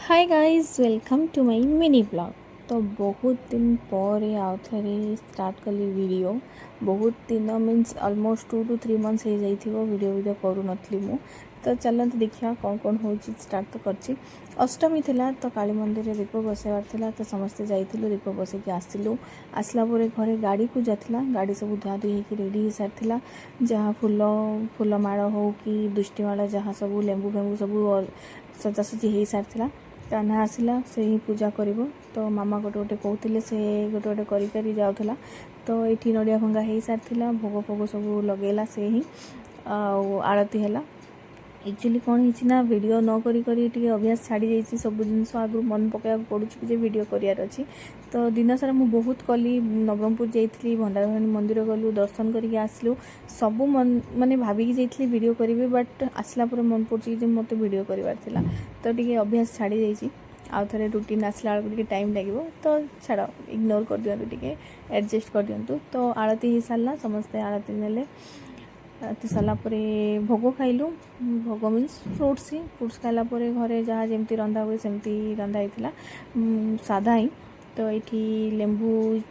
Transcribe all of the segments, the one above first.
Hi guys welcome to my mini blog. तो बहुत दिन पर आउ थे स्टार्ट कली वीडियो। बहुत दिन मीन्स ऑलमोस्ट 2 to 3 months हो जाइथिबो वीडियो करू नथली मु। तो चलते देखिया कौन कौन हो स्टार्ट तो करछि। अष्टमी थिला तो काली मंदिर रे दीप बसेबार थिला तो समस्ते जाइथिलु दीप बसेकी आसिलु। आसला परे घरे गाड़ी पूजा थिला, गाड़ी सब धुआ धुई होकर रेडी हो सारथिला। जहाँ फूल फूल माड़ हो कि दुष्टि माड़ जहाँ सब लेंबू फेंबू सब सजासजी हो सारथिला। कान्हा आसला से ही पूजा करिवो। तो मामा गोटे गोटे कहते से गोटे गोटे करी करी जाउथला। तो ये नड़िया भंगा हो सारथिला, भोग फोग सब लगेला से ही आरती है। एक्चुअली कौन है वीडियो न करी करी टी अभ्यास छाड़ी जाइए, सब जिनस आगु मन पकड़ा पड़ू कि वीडियो करार अच्छी। तो दिन सारा मुझे बहुत कली, नवरंगपुर जाइली, भंडारभवानी मंदिर गलु, दर्शन करके आसलु, सब मन माने भाविकी जाइली वीडियो करी, बट आसला पर मन पड़ी मत वीडियो करार थिला। तो टी अभ्यास छाड़ी जाइए। आउ थे रुटीन आसला बेलू टाइम लगे, तो छाड़ इग्नोर कर दिंतु, टी एडजस्ट कर दिंतु। तो आरती हो सारा, समस्ते आरती ने आरती सारापर भोग खाइलु। भोग मीन्स फ्रुट्स खाला घरे जहाँ जमी रंधा हुए सेमती रंधा होता साधा ही। तो ये लेंबू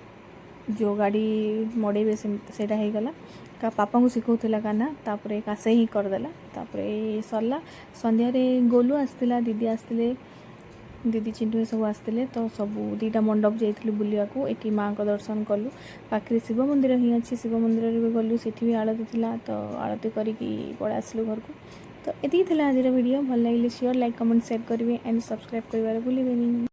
जो गाड़ी मड़े से गला का पापा को शिखौला कान्हा, तापर कासे ही करदेला। तापर सरला संध्या गोलू आसला, दीदी आसते, दीदी चिंटू सब आसते। तो सब दीटा मंडप जाइलु बुलियाको। ये माँ को दर्शन कलु, पाखे शिव मंदिर ही अच्छी, शिव मंदिर भी गलु, सेठी भी आरती थिला। तो आरती करके पड़ा आसलु घर को। तो ये आज वीडियो भल लगे शेयर लाइक कमेंट शेयर करेंगे एंड सब्सक्राइब करें भूलें।